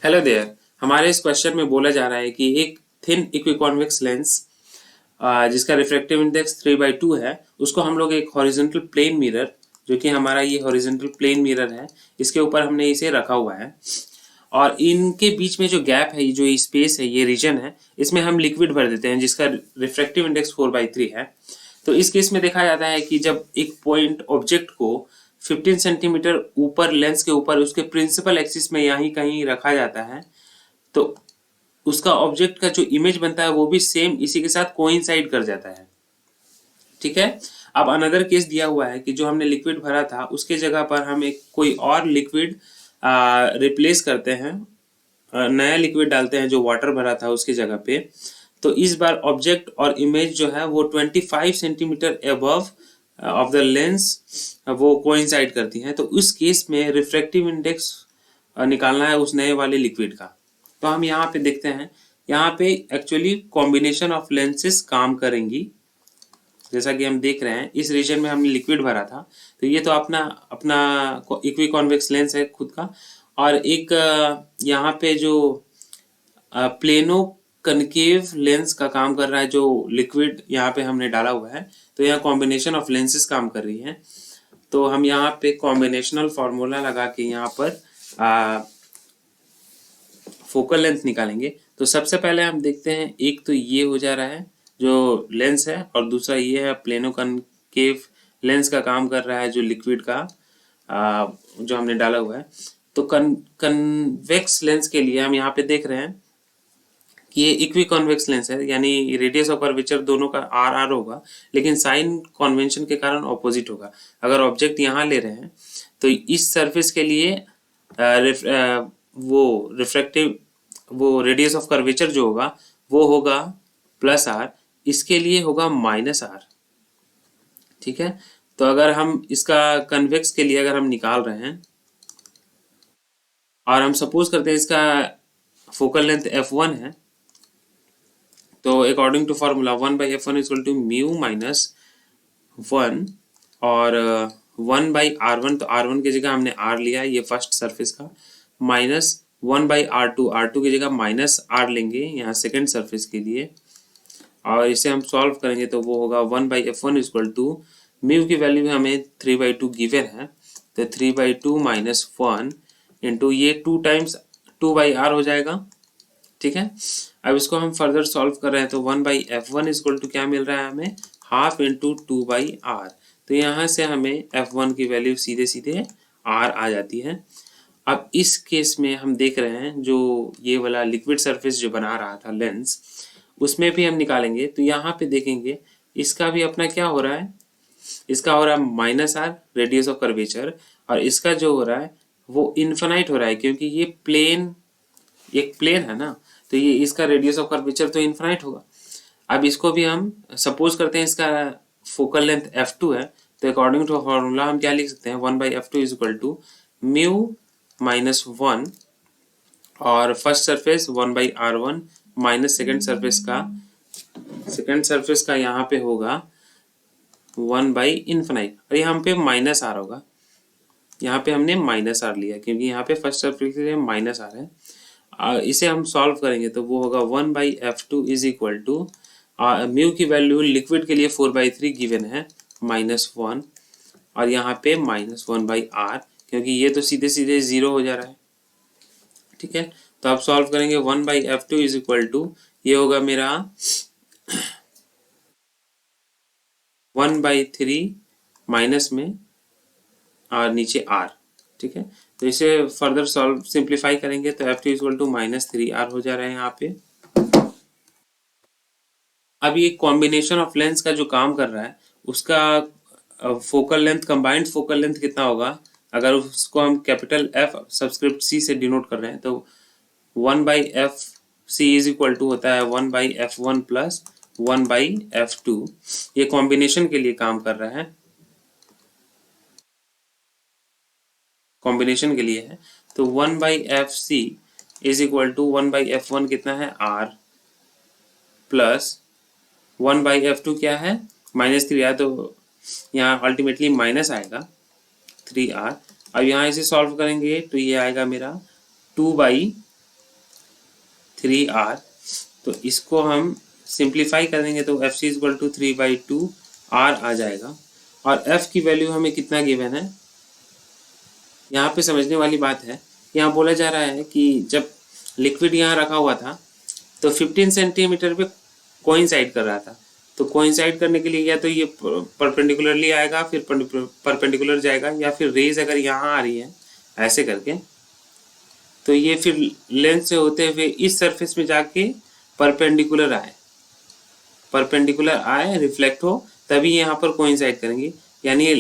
Hello there. हमारे इस question में बोला जा रहा है कि एक थिन इक्विकॉन्वेक्स लेंस जिसका रिफ्रैक्टिव इंडेक्स 3/2 है, उसको हम लोग एक हॉरिजॉन्टल प्लेन मिरर, जो कि हमारा ये हॉरिजॉन्टल प्लेन मिरर है, इसके ऊपर हमने इसे रखा हुआ है। और इनके बीच में जो गैप है, जो स्पेस है, ये रीजन है, इसमें हम लिक्विड भर देते हैं जिसका रिफ्रैक्टिव इंडेक्स 4/3 है। तो इस केस में देखा जाता है कि जब एक पॉइंट ऑब्जेक्ट को 15 सेंटीमीटर ऊपर लेंस के ऊपर उसके प्रिंसिपल एक्सिस में यहीं कहीं रखा जाता है, तो उसका ऑब्जेक्ट का जो इमेज बनता है वो भी सेम इसी के साथ कोइंसाइड कर जाता है। ठीक है। अब अनदर केस दिया हुआ है कि जो हमने लिक्विड भरा था उसके जगह पर हम एक कोई और लिक्विड रिप्लेस करते हैं, नया लिक्विड डालते हैं जो वाटर भरा था उसकी जगह पे। तो इस बार ऑब्जेक्ट और इमेज जो है वो 25 centimetre above of the lens वो कोइंसाइड करती हैं। तो उस केस में रिफ्रैक्टिव इंडेक्स निकालना है उस नए वाले लिक्विड का। तो हम यहाँ पे देखते हैं, यहाँ पे एक्चुअली कॉम्बिनेशन ऑफ लेंसेज काम करेंगी। जैसा कि हम देख रहे हैं, इस रीजन में हमने लिक्विड भरा था, तो ये तो अपना अपना इक्वी कॉन्वेक्स लेंस है खुद का। और एक यहाँ पे जो प्लेनो कनकेव लेंस का काम कर रहा है, जो लिक्विड यहाँ पे हमने डाला हुआ है। तो यहाँ कॉम्बिनेशन ऑफ लेंसेज काम कर रही हैं। तो हम यहाँ पे कॉम्बिनेशनल फार्मूला लगा के यहाँ पर फोकल लेंथ निकालेंगे। तो सबसे पहले हम देखते हैं, एक तो ये हो जा रहा है जो लेंस है, और दूसरा ये है प्लेनो कनकेव लेंस का काम कर रहा है जो लिक्विड का जो हमने डाला हुआ है। तो कन्वेक्स लेंस के लिए हम यहाँ पे देख रहे हैं कि ये इक्वी कॉन्वेक्स लेंस है, यानी रेडियस ऑफ कर्वेचर दोनों का आर आर होगा, लेकिन साइन कन्वेंशन के कारण ऑपोजिट होगा। अगर ऑब्जेक्ट यहाँ ले रहे हैं तो इस सरफेस के लिए वो रिफ्रैक्टिव वो रेडियस ऑफ कर्वेचर जो होगा वो होगा +r, इसके लिए होगा -r। ठीक है। तो अगर हम इसका कन्वेक्स के लिए अगर हम निकाल रहे हैं और हम सपोज करते हैं इसका फोकल लेंथ f1 है, तो according to formula 1/f1 equal to mu -1 और 1/r1, तो r1 की जगह हमने r लिया, ये फर्स्ट सरफेस का, -1/r2, r2 की जगह -r लेंगे यहाँ सेकेंड सरफेस के लिए। और इसे हम सॉल्व करेंगे तो वो होगा 1/f1 इक्वल टू म्यू की वैल्यू हमें 3/2 गिवन है, तो 3/2 -1 इंटू ये 2 टाइम्स 2/r हो जाएगा। ठीक है। अब इसको हम फर्दर सॉल्व कर रहे हैं तो 1/f1 इक्वल टू क्या मिल रहा है हमें, हाफ इंटू 2/r। तो यहाँ से हमें f1 की वैल्यू सीधे सीधे r आ जाती है। अब इस केस में हम देख रहे हैं जो ये वाला लिक्विड सरफेस जो बना रहा था लेंस, उसमें भी हम निकालेंगे। तो यहाँ पे देखेंगे इसका भी अपना क्या हो रहा है, इसका हो रहा है -r रेडियस ऑफ कर्वेचर, और इसका जो हो रहा है वो इन्फिनाइट हो रहा है, क्योंकि ये प्लेन एक प्लेन है ना, तो ये इसका रेडियस ऑफ कर्वेचर तो इन्फिनाइट होगा। अब इसको भी हम सपोज करते हैं इसका फोकल लेंथ f2 है, तो अकॉर्डिंग टू फॉर्मूला हम क्या लिख सकते हैं, 1/f2 is equal to mu -1 और first surface 1/r1 minus second surface का यहाँ पे होगा 1/इन्फिनाइट, और यहाँ पे -r होगा। यहाँ पे हमने -r लिया क्योंकि यहाँ पे फर्स्ट सरफेस के लिए -r है। इसे हम सॉल्व करेंगे तो वो होगा 1/f2 is equal to mu की वैल्यू लिक्विड के लिए 4/3 गिवन है -1, और यहाँ पे -1/r, क्योंकि ये तो सीधे सीधे 0 हो जा रहा है। ठीक है। तो आप सॉल्व करेंगे 1/f2 इज इक्वल टू, ये होगा मेरा 1/3 माइनस में और नीचे r। ठीक है। तो इसे फर्दर सॉल्व सिंप्लीफाई करेंगे तो f2 इक्वल टू -3r हो जा रहा है यहाँ पे। अब ये कॉम्बिनेशन ऑफ लेंस का जो काम कर रहा है उसका focal length, combined focal length कितना होगा, अगर उसको हम कैपिटल F सब्सक्रिप्ट C से डिनोट कर रहे हैं तो 1/FC इज इक्वल टू होता है 1/f1 प्लस 1/f2। ये कॉम्बिनेशन के लिए काम कर रहा है, कॉम्बिनेशन के लिए है। तो 1/FC is equal to 1/f1 कितना है, r प्लस 1/f2 क्या है, -3r, तो यहाँ अल्टीमेटली माइनस आएगा 3r। अब यहाँ इसे सॉल्व करेंगे तो ये आएगा मेरा 2/r 3r। तो इसको हम सिंप्लीफाई कर देंगे तो F C is equal to 3/2 r आ जाएगा। और f की वैल्यू हमें कितना गिवन है, यहाँ पे समझने वाली बात है। यहाँ बोला जा रहा है कि जब लिक्विड यहाँ रखा हुआ था तो 15 सेंटीमीटर पे कोइंसाइड कर रहा था। तो कोइंसाइड करने के लिए या तो ये परपेंडिकुलरली आएगा, फिर परपेंडिकुलर जाएगा, या फिर रेज अगर यहाँ आ रही है ऐसे करके तो ये फिर लेंस से होते हुए इस सरफेस में जाके परपेंडिकुलर आए रिफ्लेक्ट हो, तभी यहाँ पर कोइंसाइड करेंगे। यानी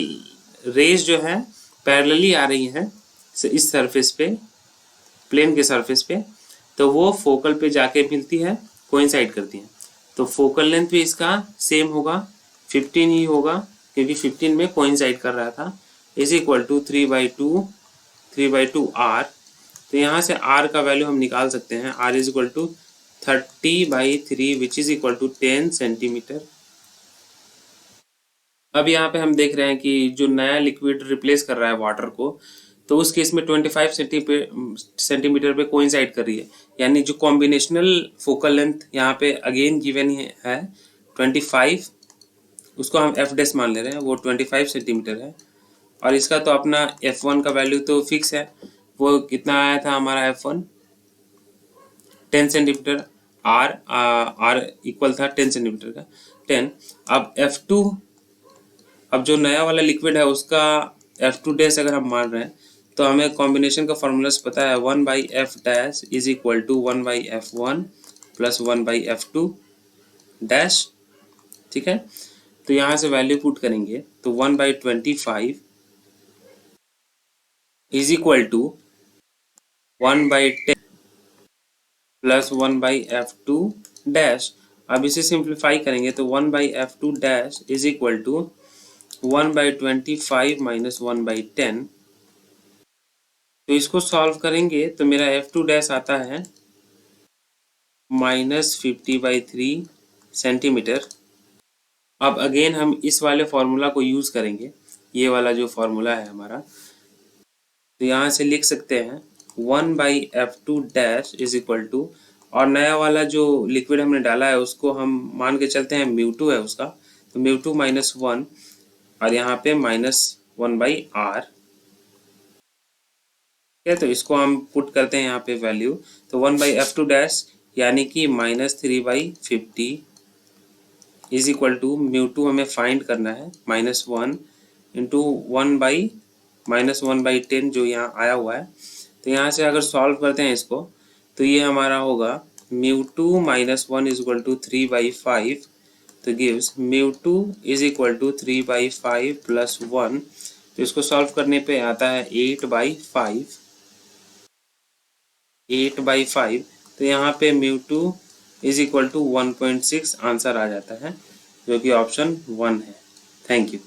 रेज जो है पैरेलली आ रही हैं इस सरफेस पे, प्लेन के सरफेस पे, तो वो फोकल पे जाके मिलती है, कोइंसाइड करती हैं। तो फोकल लेंथ भी इसका सेम होगा, 15 ही होगा, क्योंकि 15 में कोइंसाइड कर रहा था। Is equal to 3/2 r। तो यहाँ से r का वैल्यू हम निकाल सकते हैं। r is equal to 30/3 which is equal to 10 centimetre. अब यहाँ पे हम देख रहे हैं कि जो नया लिक्विड रिप्लेस कर रहा है वाटर को, तो उस केस में 25 सेंटीमीटर पे कोइंसाइड कर रही है। यानी जो कॉम्बिनेशनल फोकल लेंथ यहाँ पे अगेन गिवन है 25, उसको हम एफ डेस मान ले रहे हैं, वो 25 सेंटीमीटर है। और इसका तो अपना F1 का वैल्यू तो फिक्स है, वो कितना आया था हमारा F1 10 सेंटीमीटर, R इक्वल था 10 सेंटीमीटर का 10। अब F2, अब जो नया वाला लिक्विड है उसका F2 डैश अगर हम मान रहे हैं तो हमें कॉम्बिनेशन का फॉर्मूला पता है 1/f dash is equal to 1/f1 plus 1/f2 dash. ठीक है, तो यहाँ से वैल्यू पुट करेंगे तो 1/25 is equal to 1/10 plus 1/f2 dash. अब इसे सिंप्लीफाई करेंगे तो 1/f2 dash is equal to 1/25 minus 1/10। तो इसको सॉल्व करेंगे तो मेरा F2 डैश आता है -50/3 सेंटीमीटर। अब अगेन हम इस वाले फॉर्मूला को यूज करेंगे, ये वाला जो फॉर्मूला है हमारा, तो यहाँ से लिख सकते हैं 1/f2 dash is equal to, और नया वाला जो लिक्विड हमने डाला है उसको हम मान के चलते हैं μ2 है उसका, तो μ2 -1 और यहाँ पे -1/r। ठीक है, तो इसको हम पुट करते हैं यहाँ पे वैल्यू, तो 1/f2 डैश यानी कि -3/50 इज इक्वल टू μ2 हमें फाइंड करना है -1 इंटू 1/10 जो यहाँ आया हुआ है। तो यहाँ से अगर सॉल्व करते हैं इसको तो ये हमारा होगा μ2 -1 इज इक्वल टू 3/5, तो gives μ2 is equal to 3/5 plus 1। तो इसको सॉल्व करने पे आता है 8/5। तो यहाँ पे μ2 इज इक्वल टू 1.6 आंसर आ जाता है, जो कि ऑप्शन 1 है। Thank you.